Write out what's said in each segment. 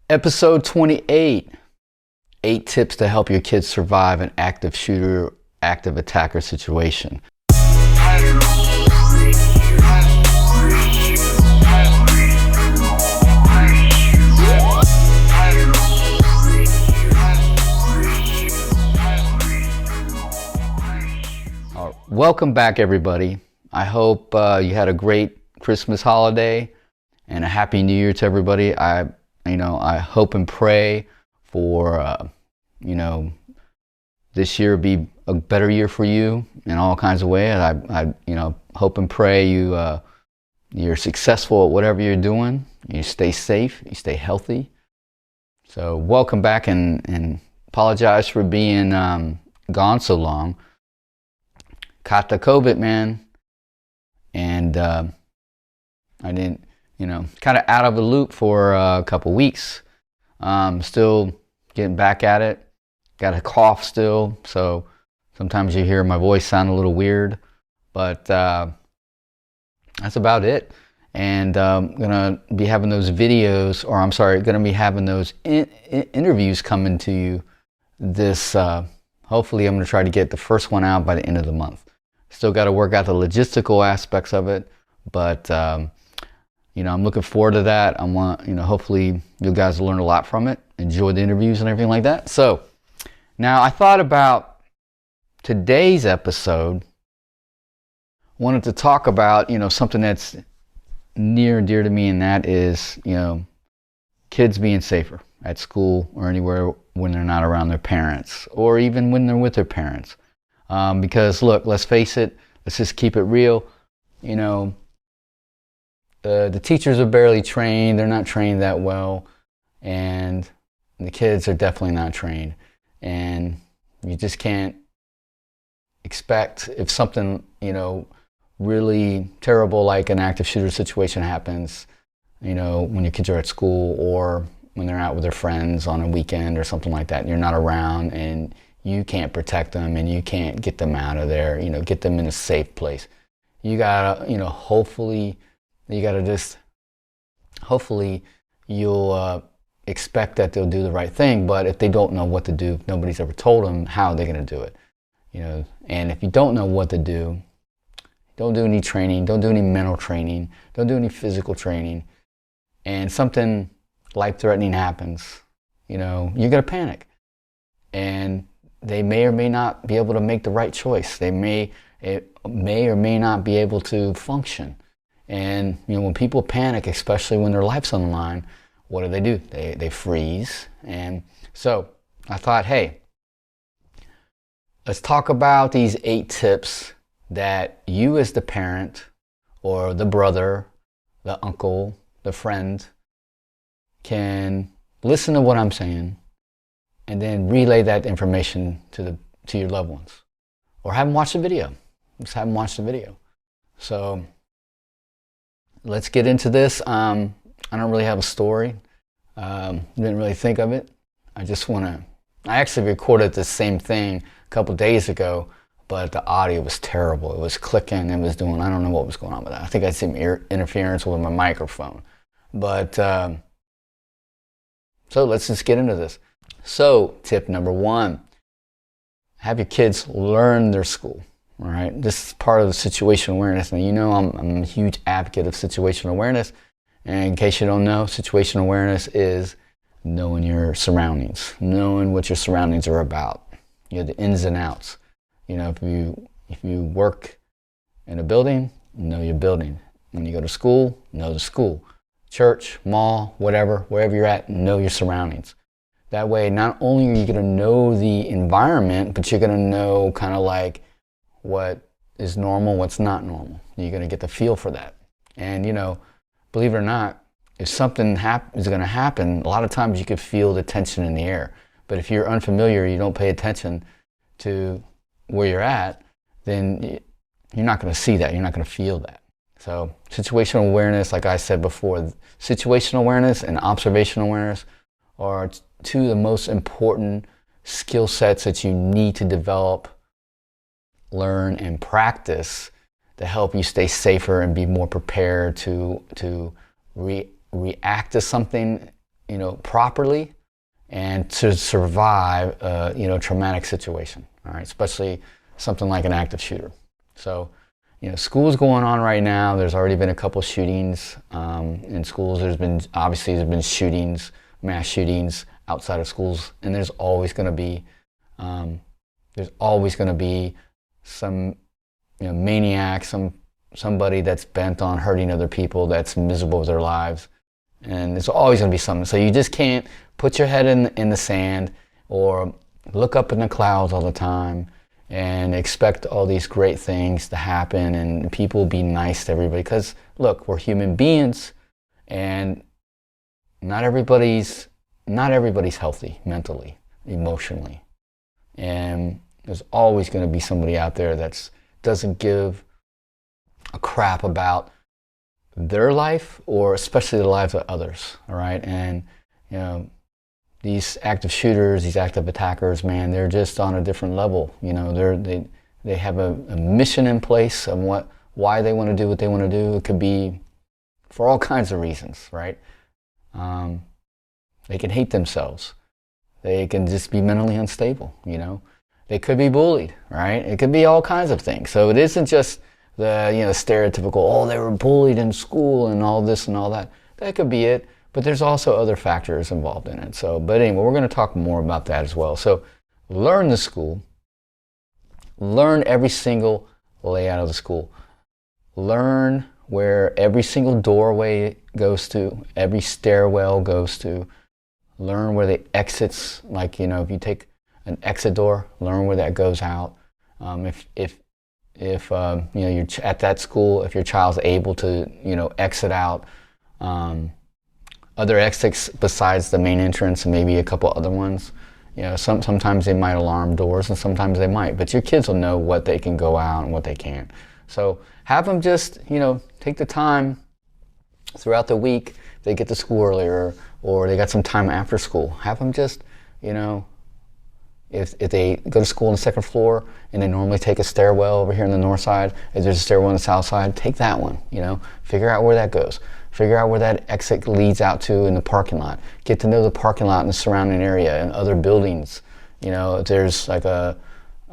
Episode 28, 8 tips to help your kids survive an active shooter, active attacker situation. Welcome back, everybody. I hope you had a great Christmas holiday and a happy New Year to everybody. I hope and pray for this year be a better year for you in all kinds of ways. I hope and pray you're successful at whatever you're doing. You stay safe. You stay healthy. So welcome back, and apologize for being gone so long. Caught the COVID, man, and I didn't, kind of out of the loop for a couple weeks. Still getting back at it. Got a cough still, so sometimes you hear my voice sound a little weird, but that's about it. And I'm gonna be having those videos, gonna be having those interviews coming to you this. Hopefully, I'm gonna try to get the first one out by the end of the month. Still got to work out the logistical aspects of it, but I'm looking forward to that. Hopefully you guys will learn a lot from it, enjoy the interviews and everything like that. So now I thought about today's episode. Wanted to talk about something that's near and dear to me, and that is kids being safer at school or anywhere when they're not around their parents, or even when they're with their parents. Because look, let's face it, let's just keep it real. The teachers are barely trained, they're not trained that well, and the kids are definitely not trained. And you just can't expect, if something, really terrible like an active shooter situation happens, when your kids are at school or when they're out with their friends on a weekend or something like that, and you're not around and you can't protect them and you can't get them out of there, get them in a safe place. You gotta, hopefully you'll expect that they'll do the right thing. But if they don't know what to do, if nobody's ever told them, how are they gonna do it? And if you don't know what to do, don't do any training, don't do any mental training, don't do any physical training, and something life-threatening happens, you're gonna panic. And they may or may not be able to make the right choice. It may or may not be able to function. And when people panic, especially when their life's on the line, what do? They freeze. And so I thought, hey, let's talk about these 8 tips that you as the parent or the brother, the uncle, the friend can listen to what I'm saying and then relay that information to your loved ones, or have them watch the video. Just have them watch the video. So let's get into this. I don't really have a story. Didn't really think of it. I actually recorded the same thing a couple days ago, but the audio was terrible. It was clicking. It was doing, I don't know what was going on with that. I think I had some interference with my microphone. But so let's just get into this. So tip number 1, have your kids learn their school. All right, this is part of the situational awareness. Now, I'm a huge advocate of situational awareness. And in case you don't know, situational awareness is knowing your surroundings, knowing what your surroundings are about. The ins and outs. If you work in a building, know your building. When you go to school, know the school. Church, mall, whatever, wherever you're at, know your surroundings. That way, not only are you going to know the environment, but you're going to know kind of like what is normal, what's not normal. You're going to get the feel for that. And, believe it or not, if something is going to happen, a lot of times you could feel the tension in the air. But if you're unfamiliar, you don't pay attention to where you're at, then you're not going to see that. You're not going to feel that. So situational awareness, like I said before, situational awareness and observational awareness are 2 of the most important skill sets that you need to develop, learn, and practice to help you stay safer and be more prepared to react to something properly and to survive a traumatic situation, all right, especially something like an active shooter. So, school's going on right now. There's already been a couple shootings in schools. There's been shootings, mass shootings outside of schools, and there's always going to be some maniac, somebody that's bent on hurting other people, that's miserable with their lives, and there's always going to be something. So you just can't put your head in the sand or look up in the clouds all the time and expect all these great things to happen and people be nice to everybody. Because look, we're human beings, and not everybody's healthy mentally, emotionally, and there's always going to be somebody out there that doesn't give a crap about their life, or especially the lives of others. All right, and these active shooters, these active attackers, man, they're just on a different level. They have a mission in place of why they want to do what they want to do. It could be for all kinds of reasons, right? They can hate themselves. They can just be mentally unstable. They could be bullied, right? It could be all kinds of things. So it isn't just the stereotypical, oh, they were bullied in school and all this and all that. That could be it. But there's also other factors involved in it. But anyway, we're going to talk more about that as well. So learn the school. Learn every single layout of the school. Learn where every single doorway goes to, every stairwell goes to. Learn where the exits, like, if you take an exit door, learn where that goes out. If you're at that school, if your child's able to, exit out, other exits besides the main entrance and maybe a couple other ones. Sometimes they might alarm doors and sometimes they might, but your kids will know what they can go out and what they can't. So have them just, take the time throughout the week. If they get to school earlier or they got some time after school, have them just, if they go to school on the second floor and they normally take a stairwell over here on the north side, if there's a stairwell on the south side, take that one, figure out where that goes. Figure out where that exit leads out to in the parking lot. Get to know the parking lot and the surrounding area and other buildings. If there's like a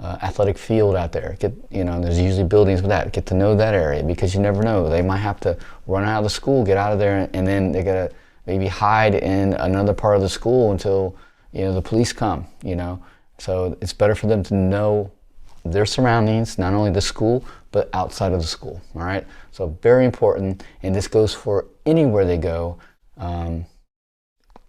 athletic field out there, there's usually buildings with that. Get to know that area, because you never know. They might have to run out of the school, get out of there, and then they gotta maybe hide in another part of the school until the police come. So it's better for them to know their surroundings, not only the school, but outside of the school, all right? So very important, and this goes for anywhere they go.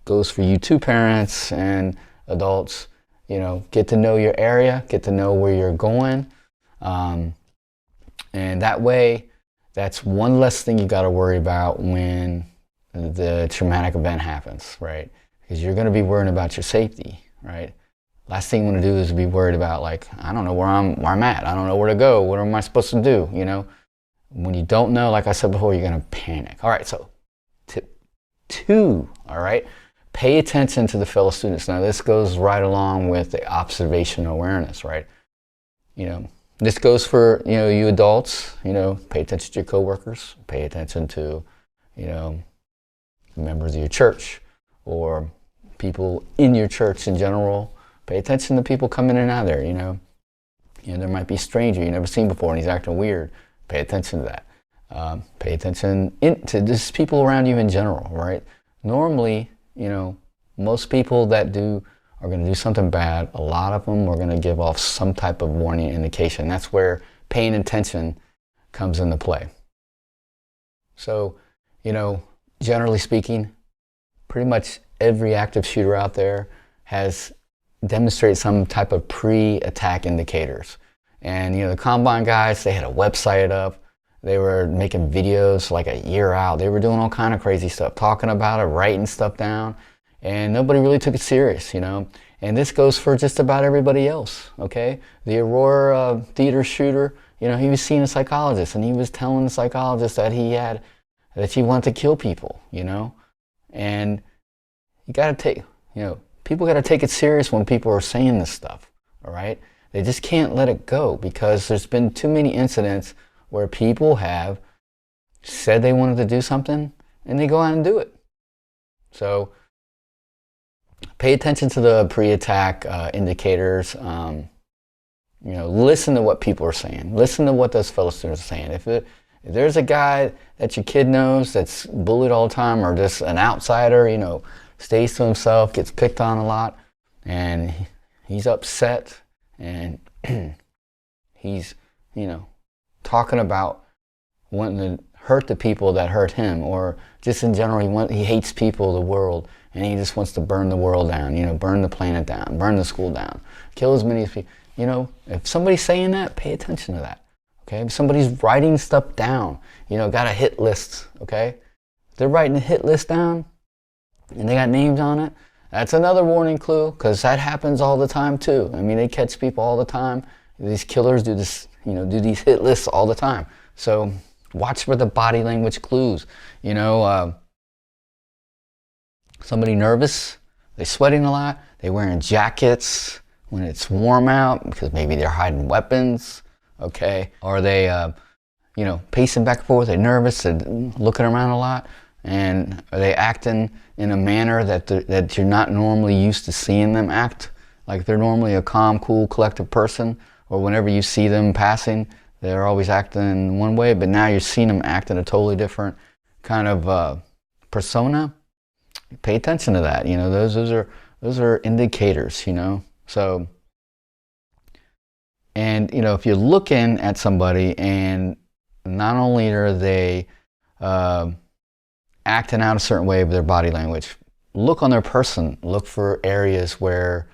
Goes for you too, parents and adults. Get to know your area, get to know where you're going, and that way, that's one less thing you gotta worry about when the traumatic event happens, right? Because you're gonna be worrying about your safety, right? Last thing you want to do is be worried about, like, I don't know where I'm at. I don't know where to go. What am I supposed to do? When you don't know, like I said before, you're going to panic. All right, so tip 2, all right? Pay attention to the fellow students. Now, this goes right along with the observational awareness, right? This goes for, you adults, pay attention to your coworkers. Pay attention to, members of your church or people in your church in general. Pay attention to people coming in and out of there, there might be a stranger you've never seen before and he's acting weird. Pay attention to that. Pay attention to just people around you in general, right? Normally, most people that are going to do something bad, a lot of them are going to give off some type of warning indication. That's where paying attention comes into play. So, generally speaking, pretty much every active shooter out there has demonstrated some type of pre-attack indicators. And the Combine guys, they had a website up. They were making videos like a year out. They were doing all kind of crazy stuff, talking about it, writing stuff down, and nobody really took it serious, And this goes for just about everybody else, okay? The Aurora theater shooter, he was seeing a psychologist, and he was telling the psychologist that he wanted to kill people, And you got to take, people got to take it serious when people are saying this stuff, all right? They just can't let it go, because there's been too many incidents where people have said they wanted to do something and they go out and do it. So pay attention to the pre-attack indicators. Listen to what people are saying. Listen to what those fellow students are saying. If there's a guy that your kid knows that's bullied all the time, or just an outsider, stays to himself, gets picked on a lot, and he's upset, and he's, talking about wanting to hurt the people that hurt him, or just in general, he hates people, the world, and he just wants to burn the world down, burn the planet down, burn the school down, kill as many people. If somebody's saying that, pay attention to that. Okay, if somebody's writing stuff down, got a hit list, okay? If they're writing a hit list down and they got names on it, that's another warning clue, because that happens all the time too. I mean, they catch people all the time. These killers do this, do these hit lists all the time. So watch for the body language clues. Somebody nervous, they sweating a lot, they wearing jackets when it's warm out, because maybe they're hiding weapons, okay? Or they, pacing back and forth, they're nervous, they're looking around a lot, and are they acting in a manner that you're not normally used to seeing them act? Like they're normally a calm, cool, collective person, or whenever you see them passing, they're always acting in one way, but now you're seeing them act in a totally different kind of persona. Pay attention to that. Those are indicators, So, and if you're looking at somebody and not only are they acting out a certain way with their body language, look on their person. Look for areas where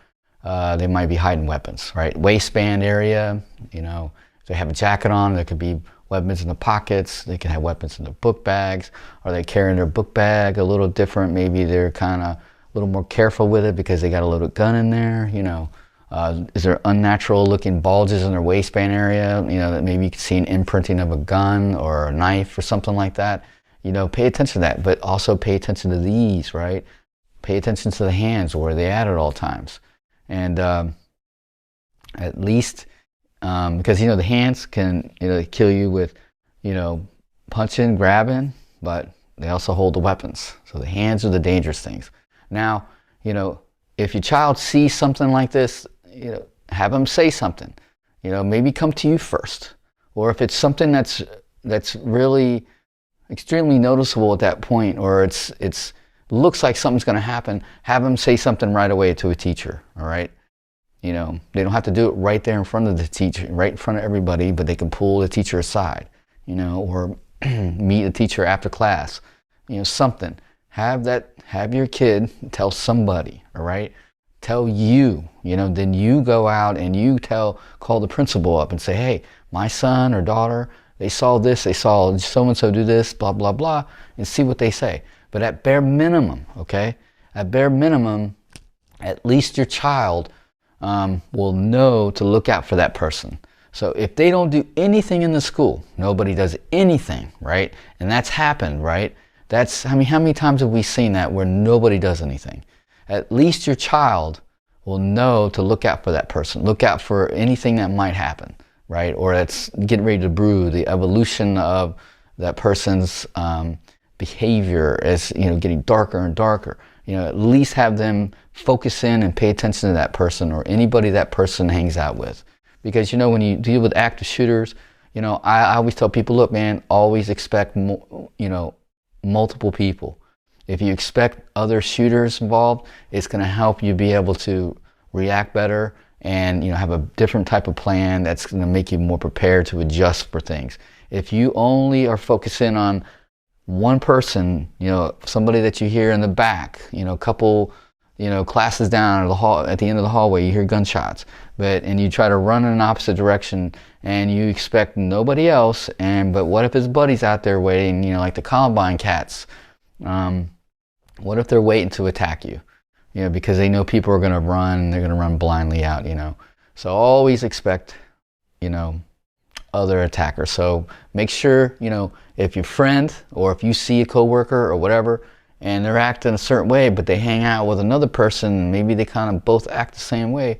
they might be hiding weapons, right? Waistband area, if they have a jacket on, there could be weapons in the pockets. They can have weapons in their book bags. Are they carrying their book bag a little different? Maybe they're kind of a little more careful with it because they got a little gun in there, Is there unnatural looking bulges in their waistband area, that maybe you can see an imprinting of a gun or a knife or something like that? Pay attention to that, but also pay attention to these, right? Pay attention to the hands, where they at all times. And at least, because, the hands can, kill you with, punching, grabbing, but they also hold the weapons. So the hands are the dangerous things. Now, if your child sees something like this, have them say something. Maybe come to you first. Or if it's something that's really extremely noticeable at that point, or it's looks like something's going to happen, have them say something right away to a teacher. All right. They don't have to do it right there in front of the teacher, right in front of everybody, but they can pull the teacher aside, or meet a teacher after class, something. Have your kid tell somebody, all right? Tell you, then you go out and you call the principal up and say, hey, my son or daughter, they saw this, they saw so-and-so do this, blah, blah, blah, and see what they say. But at bare minimum, okay, at bare minimum, at least your child will know to look out for that person. So if they don't do anything in the school, nobody does anything, right? And that's happened, right? How many times have we seen that where nobody does anything? At least your child will know to look out for that person, look out for anything that might happen, right? Or that's getting ready to brew, the evolution of that person's behavior as, getting darker and darker. At least have them focus in and pay attention to that person or anybody that person hangs out with. Because, when you deal with active shooters, I always tell people, look, man, always expect, multiple people. If you expect other shooters involved, it's going to help you be able to react better and, have a different type of plan that's going to make you more prepared to adjust for things. If you only are focusing on one person, somebody that you hear in the back, a couple, classes down at the end of the hallway, you hear gunshots, and you try to run in an opposite direction and you expect nobody else, but what if his buddy's out there waiting, like the Columbine cats? What if they're waiting to attack you? Because they know people are going to run, they're going to run blindly out, So always expect, other attackers. So make sure, if your friend or if you see a coworker or whatever, and they're acting a certain way, but they hang out with another person, maybe they kind of both act the same way,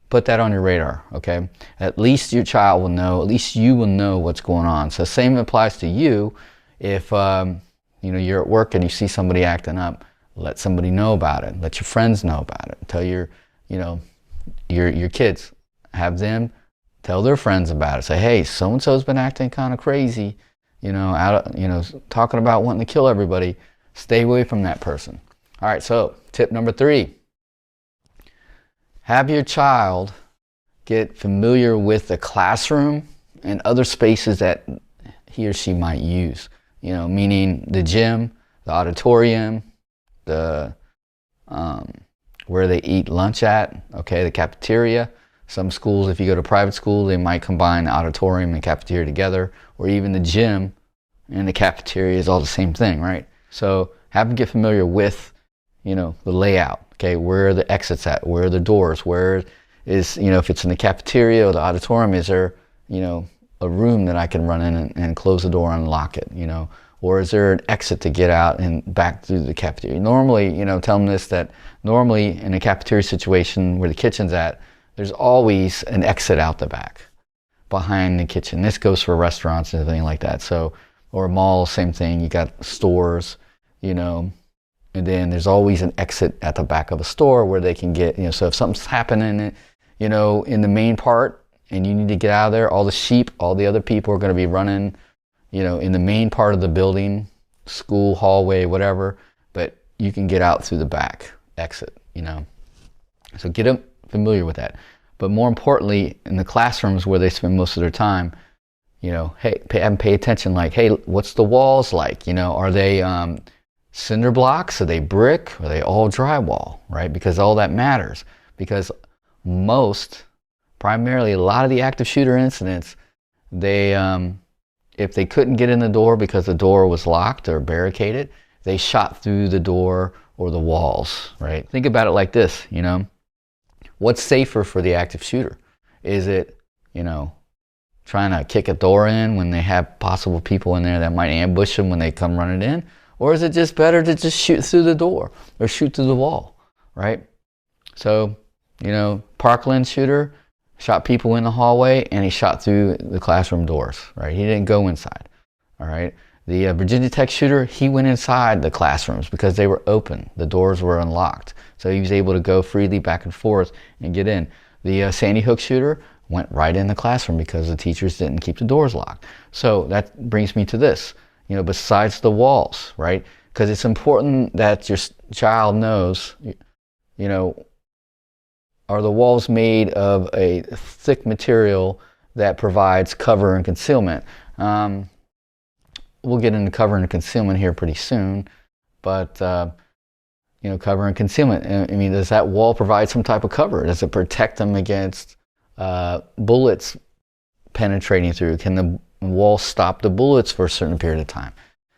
put that on your radar, okay? At least your child will know, at least you will know what's going on. So same applies to you. If, you're at work and you see somebody acting up, let somebody know about it. Let your friends know about it. Tell your, you know, your kids. Have them tell their friends about it. Say, hey, so-and-so's been acting kind of crazy, talking about wanting to kill everybody. Stay away from that person. All right, so tip number 3. Have your child get familiar with the classroom and other spaces that he or she might use. Meaning the gym, the auditorium, the where they eat lunch at, okay, the cafeteria. Some schools, if you go to private school, they might combine the auditorium and cafeteria together, or even the gym and the cafeteria is all the same thing, right? So have them get familiar with, the layout, okay, where are the exits at, where are the doors, where is, if it's in the cafeteria or the auditorium, is there, a room that I can run in and close the door and lock it, or is there an exit to get out and back through the cafeteria? Normally, tell them this, that normally in a cafeteria situation where the kitchen's at, there's always an exit out the back behind the kitchen. This goes for restaurants and everything like that. So, or malls, same thing. You got stores, and then there's always an exit at the back of a store where they can get, so if something's happening, in the main part and you need to get out of there, all the sheep, all the other people are going to be running, in the main part of the building, school, hallway, whatever, but you can get out through the back exit, So get them familiar with that. But more importantly, in the classrooms where they spend most of their time, hey, have them pay attention, like, hey, what's the walls like? Are they cinder blocks? Are they brick? Are they all drywall, right? Because all that matters. Because primarily a lot of the active shooter incidents, they, if they couldn't get in the door because the door was locked or barricaded, they shot through the door or the walls, right? Think about it like this, what's safer for the active shooter? Is it, trying to kick a door in when they have possible people in there that might ambush them when they come running in? Or is it just better to just shoot through the door or shoot through the wall, right? So, Parkland shooter shot people in the hallway and he shot through the classroom doors, right? He didn't go inside, all right? The Virginia Tech shooter, he went inside the classrooms because they were open. The doors were unlocked. So he was able to go freely back and forth and get in. The Sandy Hook shooter went right in the classroom because the teachers didn't keep the doors locked. So that brings me to this, besides the walls, right? Because it's important that your child knows, are the walls made of a thick material that provides cover and concealment? We'll get into cover and concealment here pretty soon, but cover and concealment. I mean, does that wall provide some type of cover? Does it protect them against bullets penetrating through? Can the wall stop the bullets for a certain period of time?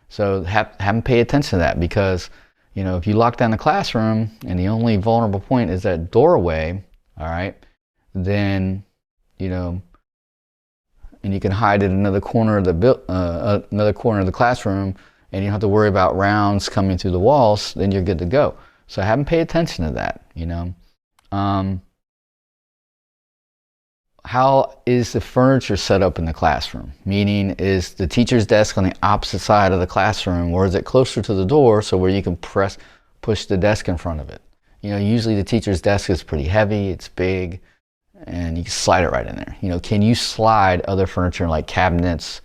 So have them pay attention to that, because if you lock down the classroom and the only vulnerable point is that doorway, all right, then and you can hide in another corner of the classroom, and you don't have to worry about rounds coming through the walls, then you're good to go. So have them pay attention to that, How is the furniture set up in the classroom? Meaning, is the teacher's desk on the opposite side of the classroom, or is it closer to the door so where you can push the desk in front of it? Usually the teacher's desk is pretty heavy, it's big, and you can slide it right in there. Can you slide other furniture like cabinets,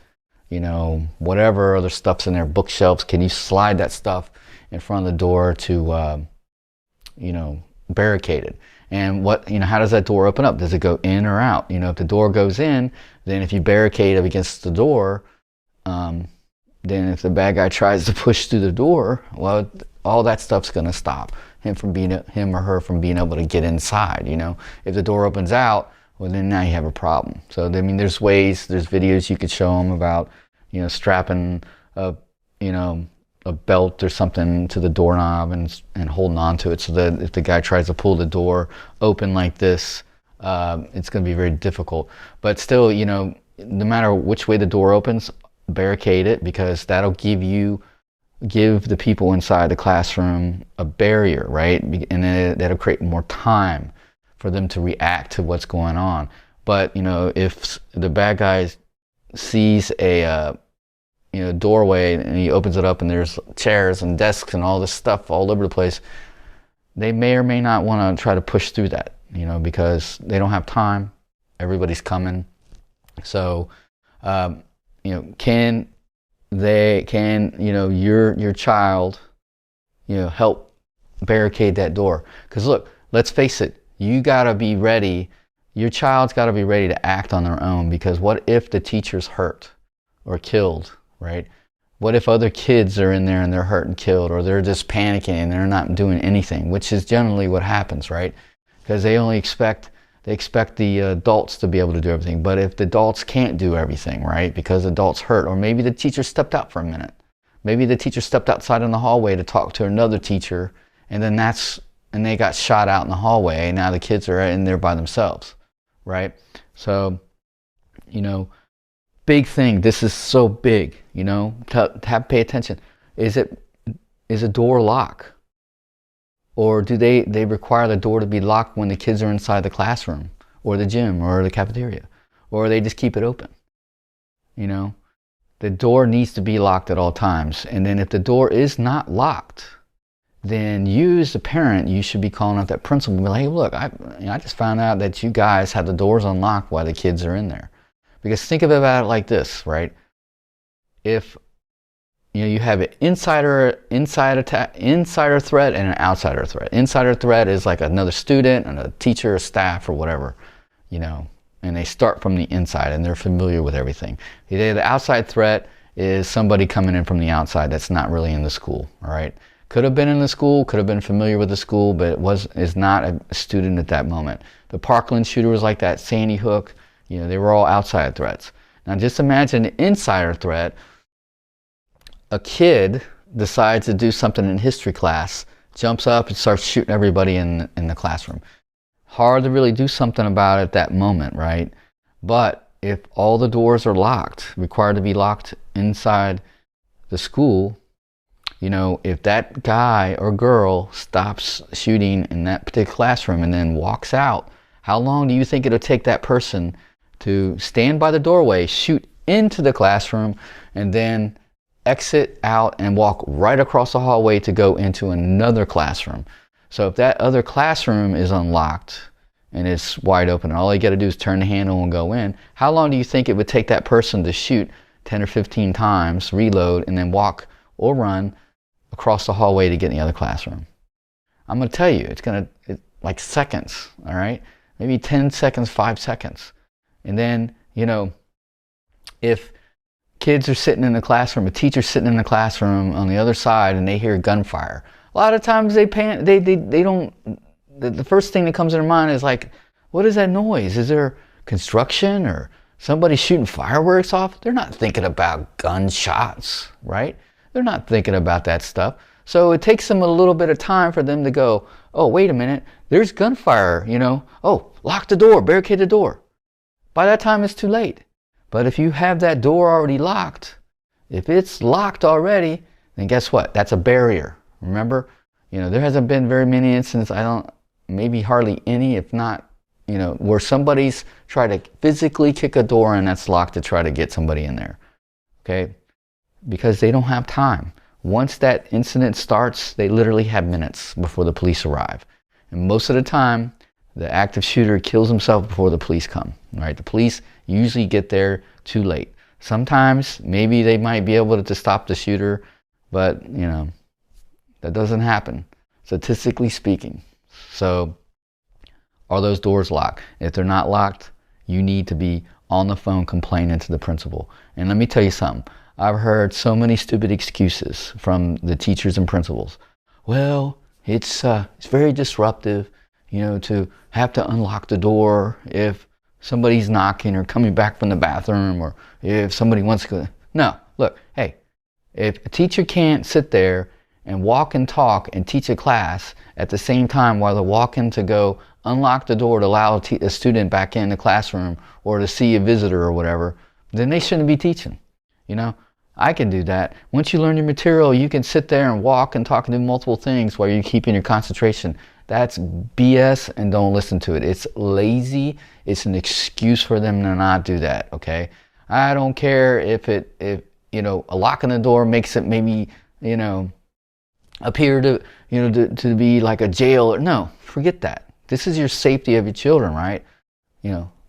whatever other stuff's in there, bookshelves, can you slide that stuff in front of the door to, barricade it? And how does that door open up? Does it go in or out? If the door goes in, then if you barricade up against the door, then if the bad guy tries to push through the door, well, all that stuff's going to stop him or her from being able to get inside. If the door opens out, well, then now you have a problem. So there's videos you could show them about, strapping a belt or something to the doorknob and holding on to it, so that if the guy tries to pull the door open like this, it's going to be very difficult. But still, no matter which way the door opens, barricade it, because that'll give the people inside the classroom a barrier, right? And then that'll create more time for them to react to what's going on. But if the bad guy sees a doorway, and he opens it up and there's chairs and desks and all this stuff all over the place, they may or may not want to try to push through that, because they don't have time. Everybody's coming. So, can your child, help barricade that door? Because look, let's face it, you gotta be ready. Your child's gotta be ready to act on their own, because what if the teacher's hurt or killed, right? What if other kids are in there and they're hurt and killed, or they're just panicking and they're not doing anything, which is generally what happens, right? Because they expect the adults to be able to do everything. But if the adults can't do everything, right, because adults hurt, or maybe the teacher stepped out for a minute. Maybe the teacher stepped outside in the hallway to talk to another teacher, and they got shot out in the hallway, and now the kids are in there by themselves, right? So, big thing. This is so big, pay attention. Is a door locked? Or do they require the door to be locked when the kids are inside the classroom or the gym or the cafeteria? Or they just keep it open? The door needs to be locked at all times. And then if the door is not locked, then you as a parent, you should be calling out that principal and be like, hey, look, I just found out that you guys have the doors unlocked while the kids are in there. Because think about it like this, right? If you have an insider threat and an outsider threat. Insider threat is like another student and a teacher or staff or whatever, and they start from the inside and they're familiar with everything. The outside threat is somebody coming in from the outside that's not really in the school, all right? Could have been in the school, could have been familiar with the school, but is not a student at that moment. The Parkland shooter was like that, Sandy Hook, they were all outside threats. Now just imagine an insider threat. A kid decides to do something in history class, jumps up and starts shooting everybody in the classroom. Hard to really do something about it at that moment, right? But if all the doors are locked, required to be locked inside the school, if that guy or girl stops shooting in that particular classroom and then walks out, how long do you think it'll take that person to stand by the doorway, shoot into the classroom, and then exit out and walk right across the hallway to go into another classroom? So if that other classroom is unlocked and it's wide open and all you got to do is turn the handle and go in, how long do you think it would take that person to shoot 10 or 15 times, reload, and then walk or run across the hallway to get in the other classroom? I'm going to tell you, it's like seconds, all right? Maybe 10 seconds, 5 seconds. And then, if kids are sitting in the classroom, a teacher's sitting in the classroom on the other side and they hear gunfire, a lot of times they don't, the first thing that comes to their mind is like, what is that noise? Is there construction or somebody shooting fireworks off? They're not thinking about gunshots, right? They're not thinking about that stuff. So it takes them a little bit of time for them to go, oh, wait a minute, there's gunfire, oh, lock the door, barricade the door. By that time, it's too late. But if you have that door already locked, if it's locked already, then guess what? That's a barrier. Remember, there hasn't been very many incidents, maybe hardly any, if not, where somebody's tried to physically kick a door and that's locked to try to get somebody in there. Okay? Because they don't have time. Once that incident starts, they literally have minutes before the police arrive. And most of the time, the active shooter kills himself before the police come, right? The police usually get there too late. Sometimes, maybe they might be able to stop the shooter, but, that doesn't happen, statistically speaking. So, are those doors locked? If they're not locked, you need to be on the phone complaining to the principal. And let me tell you something. I've heard so many stupid excuses from the teachers and principals. Well, it's very disruptive, to have to unlock the door if somebody's knocking or coming back from the bathroom, or if somebody wants to go. No, look, hey, if a teacher can't sit there and walk and talk and teach a class at the same time while they're walking to go unlock the door to allow a student back in the classroom or to see a visitor or whatever, then they shouldn't be teaching. I can do that. Once you learn your material, you can sit there and walk and talk and do multiple things while you're keeping your concentration. That's BS, and don't listen to it. It's lazy. It's an excuse for them to not do that, okay? I don't care if a lock on the door makes it maybe, appear to, to be like a jail. No, forget that. This is your safety of your children, right?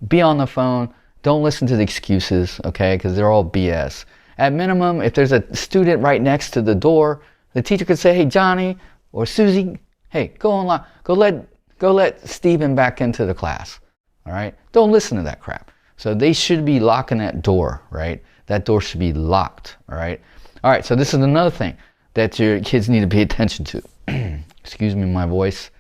Be on the phone. Don't listen to the excuses, okay? Because they're all BS. At minimum, if there's a student right next to the door, the teacher could say, "Hey, Johnny or Susie, hey, go let Stephen back into the class." All right? Don't listen to that crap. So they should be locking that door, right? That door should be locked, all right? All right, so this is another thing that your kids need to pay attention to. Excuse me, my voice.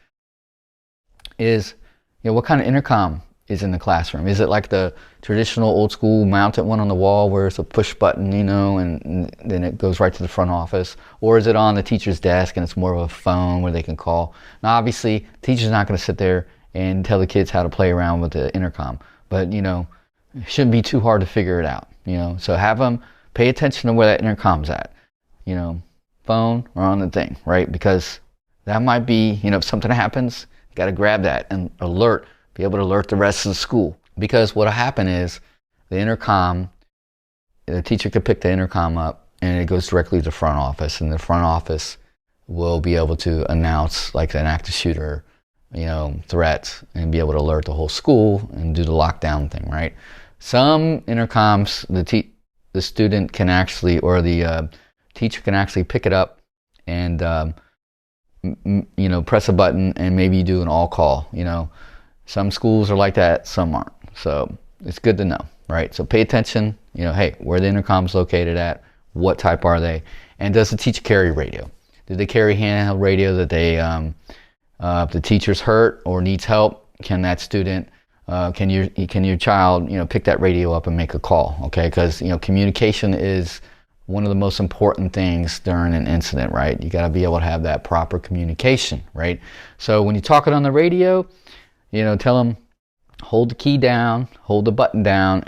Is, what kind of intercom is in the classroom? Is it like the traditional old school mounted one on the wall where it's a push button, and then it goes right to the front office? Or is it on the teacher's desk and it's more of a phone where they can call? Now, obviously, the teacher's not going to sit there and tell the kids how to play around with the intercom. But, it shouldn't be too hard to figure it out, So have them pay attention to where that intercom's at, phone or on the thing, right? Because that might be, if something happens, you got to grab that and be able to alert the rest of the school. Because what'll happen is the teacher could pick the intercom up and it goes directly to the front office, and the front office will be able to announce like an active shooter, threat, and be able to alert the whole school and do the lockdown thing, right? Some intercoms, the student can actually, or the teacher can actually pick it up and, press a button and maybe do an all call, Some schools are like that, some aren't. So it's good to know, right? So pay attention, hey, where the intercom's located at, what type are they, and does the teacher carry radio? Do they carry handheld radio that they, if the teacher's hurt or needs help, can that student, can your child, pick that radio up and make a call, okay? Because, communication is one of the most important things during an incident, right? You got to be able to have that proper communication, right? So when you're talking on the radio, tell them, hold the key down, hold the button down,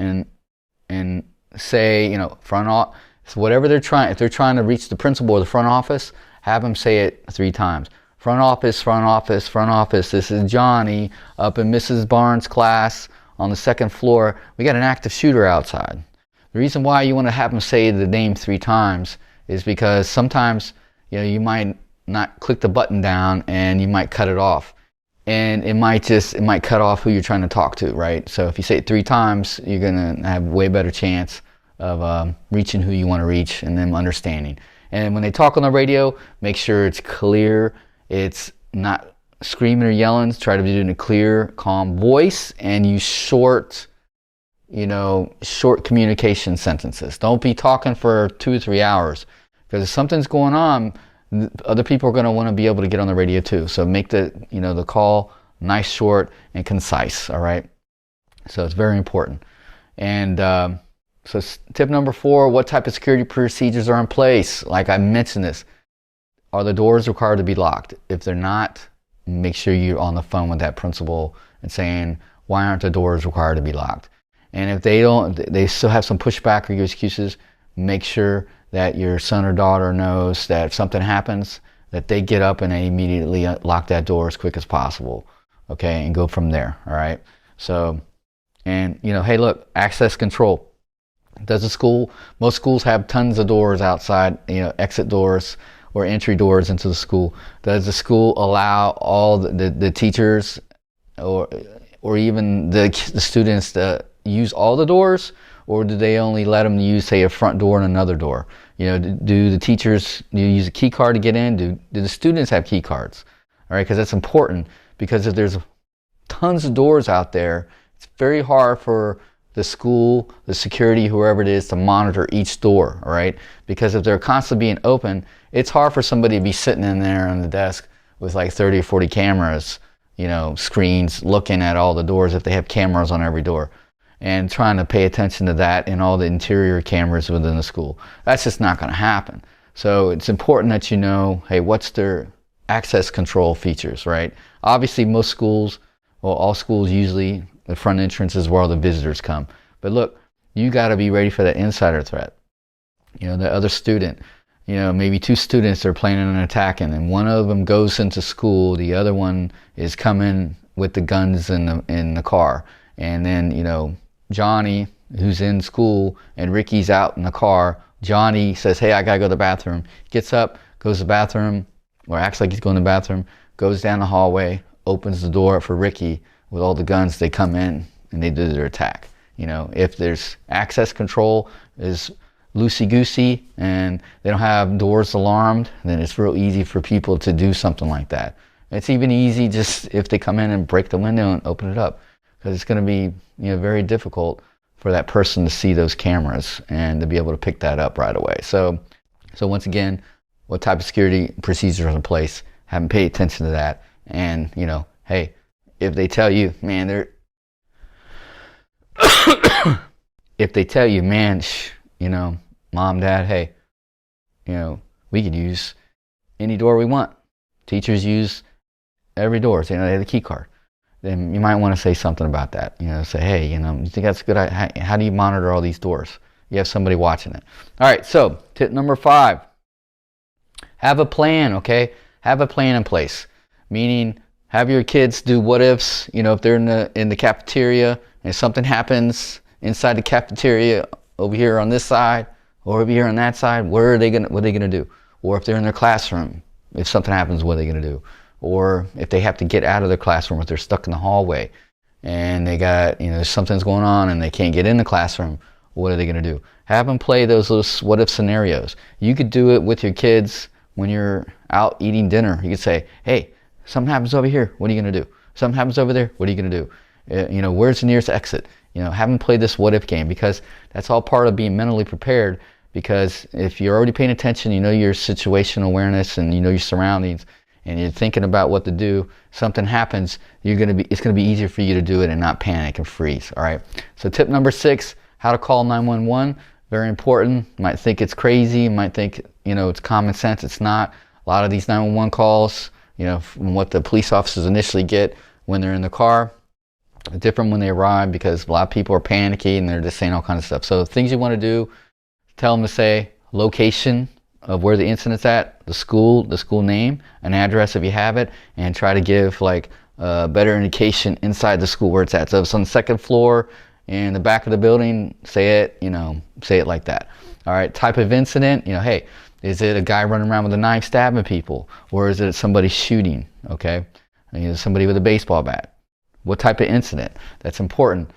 and say, front office, so whatever if they're trying to reach the principal or the front office, have them say it 3 times. Front office, front office, front office. This is Johnny up in Mrs. Barnes' class on the 2nd floor. We got an active shooter outside. The reason why you want to have them say the name 3 times is because sometimes, you might not click the button down and you might cut it off. And it might cut off who you're trying to talk to, right? So if you say it 3 times, you're going to have a way better chance of reaching who you want to reach and them understanding. And when they talk on the radio, make sure it's clear. It's not screaming or yelling. Try to do it in a clear, calm voice, and use short communication sentences. Don't be talking for 2 or 3 hours, because if something's going on, other people are going to want to be able to get on the radio too. So make the call nice, short, and concise. All right. So it's very important. And so tip number 4: what type of security procedures are in place? Like I mentioned this. Are the doors required to be locked? If they're not, make sure you're on the phone with that principal and saying, why aren't the doors required to be locked? And if they still have some pushback or your excuses, make sure that your son or daughter knows that if something happens, that they get up and they immediately lock that door as quick as possible, okay, and go from there, all right? So, and, hey, look, access control. Most schools have tons of doors outside, exit doors or entry doors into the school. Does the school allow all the teachers or even the students to use all the doors, or do they only let them use, say, a front door and another door? Do the teachers, do you use a key card to get in? Do the students have key cards? All right, because that's important, because if there's tons of doors out there, it's very hard for the school, the security, whoever it is, to monitor each door, all right? Because if they're constantly being open, it's hard for somebody to be sitting in there on the desk with like 30 or 40 cameras, screens, looking at all the doors if they have cameras on every door, and trying to pay attention to that and all the interior cameras within the school. That's just not going to happen. So it's important that hey, what's their access control features, right? Obviously, most schools, all schools usually, the front entrance is where all the visitors come. But look, you got to be ready for that insider threat. The other student, maybe 2 students are planning on attacking, and one of them goes into school, the other one is coming with the guns in the car. And then, Johnny, who's in school, and Ricky's out in the car Johnny says, hey, I gotta go to the bathroom. Gets up, goes to the bathroom, or acts like he's going to the bathroom, goes down the hallway, opens the door for Ricky with all the guns. They come in and they do their attack. You know, if there's access control is loosey-goosey and they don't have doors alarmed, then it's real easy for people to do something like that. It's even easy just if they come in and break the window and open it up, because it's going to be, you know, very difficult for that person to see those cameras and to be able to pick that up right away. So once again, what type of security procedures are in place? Haven't paid attention to that. And, you know, hey, if they tell you, man, they're if they tell you, man, you know, mom, dad, hey, you know, we could use any door we want. Teachers use every door. So, you know, they have the key card. Then you might want to say something about that. You know, say, hey, you know, you think that's a good idea? How do you monitor all these doors? You have somebody watching it. All right, so tip number 5. Have a plan, okay? Have a plan in place. Meaning, have your kids do what ifs. You know, if they're in the cafeteria and something happens inside the cafeteria over here on this side or over here on that side, what are they gonna do? Or if they're in their classroom, if something happens, what are they gonna do? Or if they have to get out of their classroom, if they're stuck in the hallway and they got, you know, something's going on and they can't get in the classroom, what are they gonna do? Have them play those what if scenarios. You could do it with your kids when you're out eating dinner. You could say, hey, something happens over here, what are you gonna do? Something happens over there, what are you gonna do? You know, where's the nearest exit? You know, have them play this what if game, because that's all part of being mentally prepared. Because if you're already paying attention, you know your situational awareness and you know your surroundings, and you're thinking about what to do, something happens, it's gonna be easier for you to do it and not panic and freeze. All right. So tip number 6, how to call 911. Very important. You might think it's crazy. You might think, you know, it's common sense. It's not. A lot of these 911 calls, you know, from what the police officers initially get when they're in the car, different when they arrive, because a lot of people are panicky and they're just saying all kinds of stuff. So things you want to do, tell them to say location of where the incident's at, the school name, an address if you have it, and try to give like a better indication inside the school where it's at. So if it's on the 2nd floor in the back of the building, say it like that. All right, type of incident, you know, hey, is it a guy running around with a knife stabbing people, or is it somebody shooting? Okay, you know, somebody with a baseball bat. What type of incident? That's important.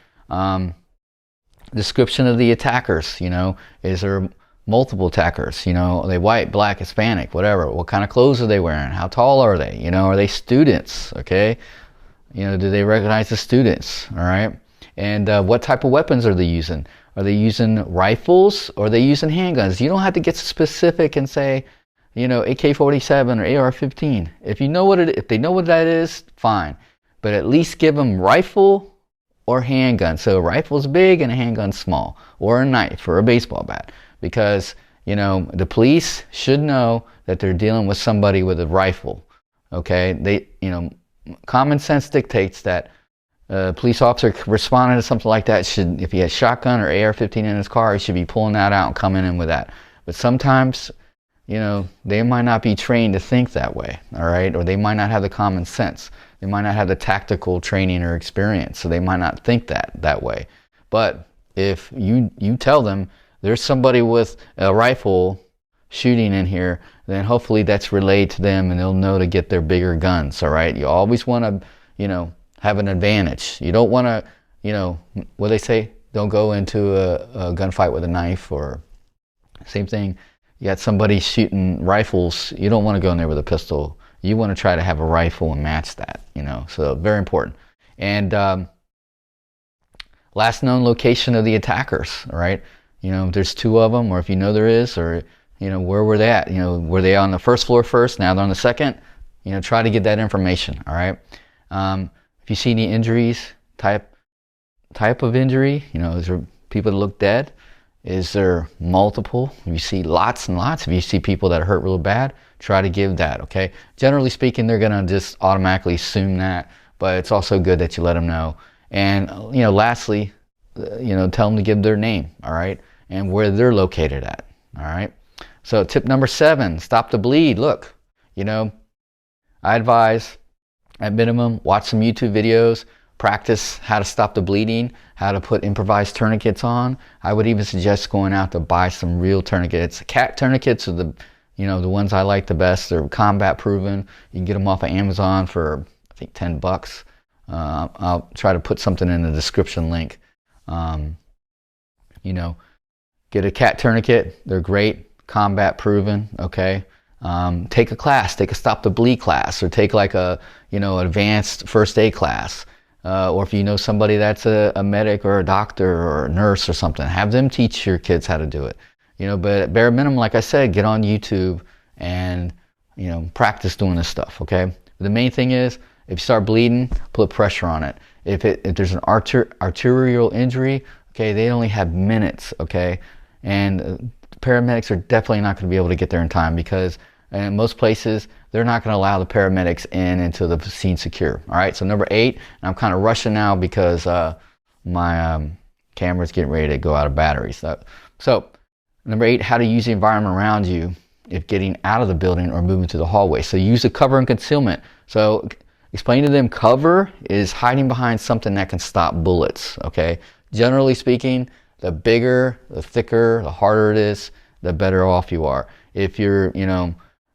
Description of the attackers, you know, is there multiple attackers? You know, are they white, black, Hispanic, whatever? What kind of clothes are they wearing? How tall are they? You know, are they students? Okay, you know, do they recognize the students? All right, and what type of weapons are they using? Are they using rifles or are they using handguns? You don't have to get specific and say, you know, AK-47 or AR-15. If you know if they know what that is, fine. But at least give them rifle or handgun. So a rifle's big and a handgun's small, or a knife or a baseball bat, because, you know, the police should know that they're dealing with somebody with a rifle. Okay, you know, common sense dictates that a police officer responding to something like that should, if he has shotgun or AR-15 in his car, he should be pulling that out and coming in with that. But sometimes, you know, they might not be trained to think that way, all right? Or they might not have the common sense. They might not have the tactical training or experience, so they might not think that way. But if you tell them there's somebody with a rifle shooting in here, then hopefully that's relayed to them and they'll know to get their bigger guns, all right? You always want to, you know, have an advantage. You don't want to, you know, what they say, don't go into a gunfight with a knife, or same thing. You got somebody shooting rifles, you don't want to go in there with a pistol. You want to try to have a rifle and match that, you know, so very important. And last known location of the attackers, all right? You know, if there's 2 of them, or if you know there is, or, you know, where were they at? You know, were they on the 1st floor first, now they're on the 2nd? You know, try to get that information, all right? If you see any injuries, type of injury, you know, is there people that look dead? Is there multiple? If you see lots and lots, if you see people that are hurt real bad, try to give that, okay? Generally speaking, they're going to just automatically assume that, but it's also good that you let them know. And, you know, lastly, you know, tell them to give their name, all right? And where they're located at, all right? So tip number 7, stop the bleed. Look, you know, I advise, at minimum, watch some YouTube videos, practice how to stop the bleeding, how to put improvised tourniquets on. I would even suggest going out to buy some real tourniquets. Cat tourniquets are the ones I like the best. They're combat proven. You can get them off of Amazon for, I think, $10. I'll try to put something in the description link. Get a cat tourniquet. They're great, combat proven. Okay. Take a class, take a stop the bleed class, or take like a advanced first aid class. Or if you know somebody that's a medic or a doctor or a nurse or something, have them teach your kids how to do it. But at bare minimum, like I said, get on YouTube and practice doing this stuff. Okay. The main thing is, if you start bleeding, put pressure on it. If there's an arterial injury, okay, they only have minutes. Okay, and paramedics are definitely not going to be able to get there in time, because in most places they're not going to allow the paramedics in until the scene secure. All right, so number 8, and I'm kind of rushing now because my camera's getting ready to go out of batteries. So number 8, how to use the environment around you if getting out of the building or moving through the hallway. So use the cover and concealment. So explain to them, cover is hiding behind something that can stop bullets. Okay, generally speaking, the bigger, the thicker, the harder it is, the better off you are. If you're,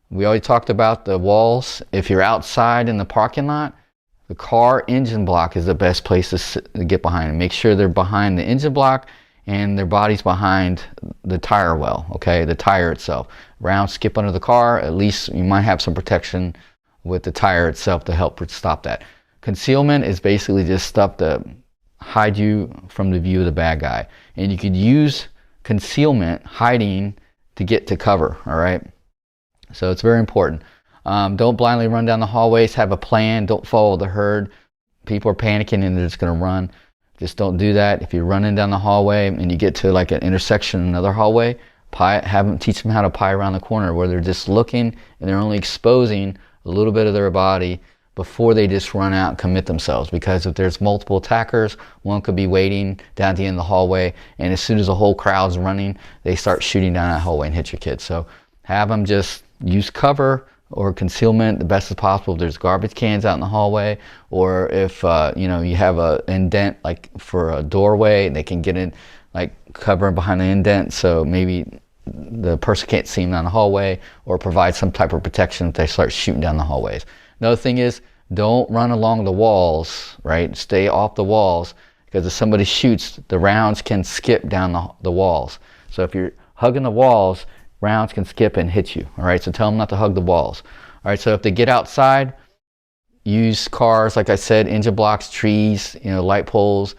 we already talked about the walls. If you're outside in the parking lot, the car engine block is the best place to get behind it. Make sure they're behind the engine block and their body's behind the tire well, okay, the tire itself. Rounds skip under the car, at least you might have some protection with the tire itself to help stop that. Concealment is basically just stuff to hide you from the view of the bad guy. And you could use concealment, hiding, to get to cover, all right? So it's very important. Don't blindly run down the hallways. Have a plan. Don't follow the herd. People are panicking and they're just going to run. Just don't do that. If you're running down the hallway and you get to like an intersection, another hallway, teach them how to pie around the corner, where they're just looking and they're only exposing a little bit of their body before they just run out and commit themselves. Because if there's multiple attackers, one could be waiting down at the end of the hallway, and as soon as the whole crowd's running, they start shooting down that hallway and hit your kids. So have them just use cover or concealment the best as possible. If there's garbage cans out in the hallway, or if you have a indent like for a doorway, they can get in, like covering behind the indent, so maybe the person can't see them down the hallway, or provide some type of protection if they start shooting down the hallways. Another thing is, don't run along the walls, right? Stay off the walls, because if somebody shoots, the rounds can skip down the walls. So if you're hugging the walls, rounds can skip and hit you, all right? So tell them not to hug the walls. All right, so if they get outside, use cars, like I said, engine blocks, trees, light poles,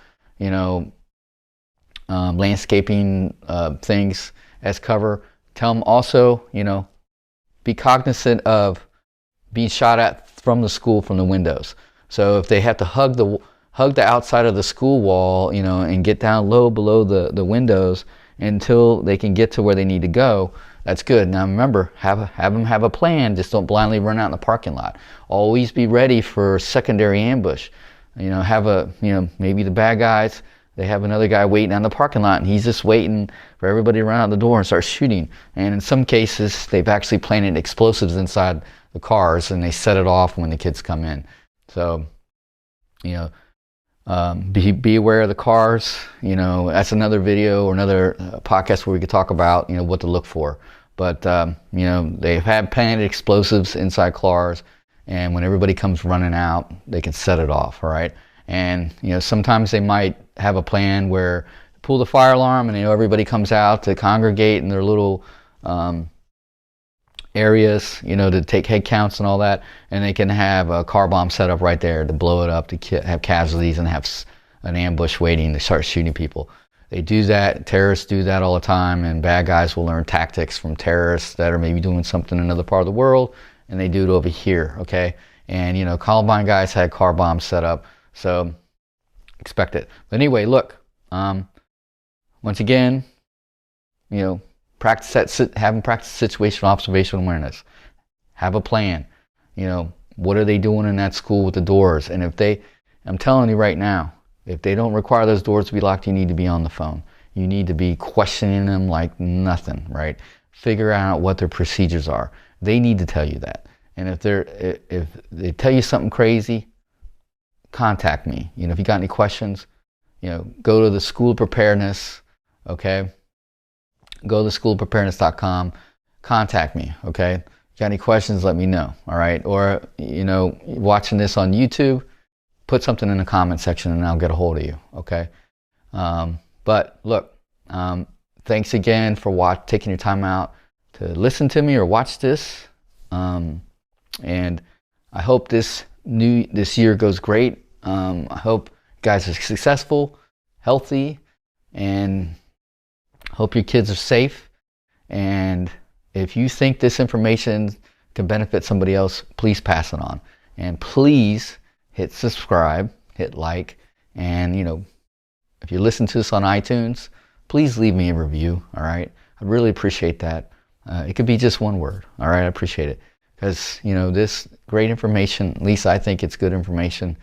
landscaping things as cover. Tell them also, be cognizant of being shot at from the school, from the windows. So if they have to hug the outside of the school wall, and get down low below the windows until they can get to where they need to go, that's good. Now remember, have them have a plan. Just don't blindly run out in the parking lot. Always be ready for secondary ambush. Maybe the bad guys, they have another guy waiting on the parking lot, and he's just waiting for everybody to run out the door and start shooting. And in some cases, they've actually planted explosives inside the cars, and they set it off when the kids come in. So, be aware of the cars. That's another video or another podcast where we could talk about, what to look for. But, they've had planted explosives inside cars, and when everybody comes running out, they can set it off, all right? And, sometimes they might have a plan where pull the fire alarm, and everybody comes out to congregate in their little areas, to take head counts and all that, and they can have a car bomb set up right there to blow it up, to have casualties and have an ambush waiting to start shooting people. They do that. Terrorists do that all the time, and bad guys will learn tactics from terrorists that are maybe doing something in another part of the world, and they do it over here, okay? And, Columbine guys had car bombs set up, so expect it. But anyway, look, once again, have them practice situational observational awareness. Have a plan. What are they doing in that school with the doors? And I'm telling you right now, if they don't require those doors to be locked, you need to be on the phone. You need to be questioning them like nothing, right? Figure out what their procedures are. They need to tell you that. And if they tell you something crazy, contact me. If you got any questions, go to the School of Preparedness, okay? Go to schoolofpreparedness.com, contact me, okay? If you got any questions, let me know, all right? Or, watching this on YouTube, put something in the comment section and I'll get a hold of you, okay? But look, thanks again for taking your time out to listen to me or watch this. And I hope this year goes great. I hope you guys are successful, healthy, and hope your kids are safe. And if you think this information can benefit somebody else, please pass it on. And please hit subscribe, hit like, and if you listen to this on iTunes, please leave me a review, all right? I'd really appreciate that. It could be just one word, all right? I appreciate it. Because, this great information, at least I think it's good information,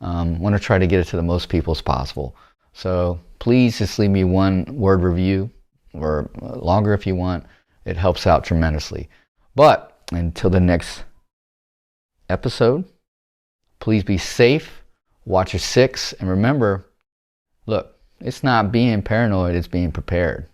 want to try to get it to the most people as possible. So please just leave me one word review, or longer if you want. It helps out tremendously. But until the next episode, please be safe, watch your six, and remember, look, it's not being paranoid, it's being prepared.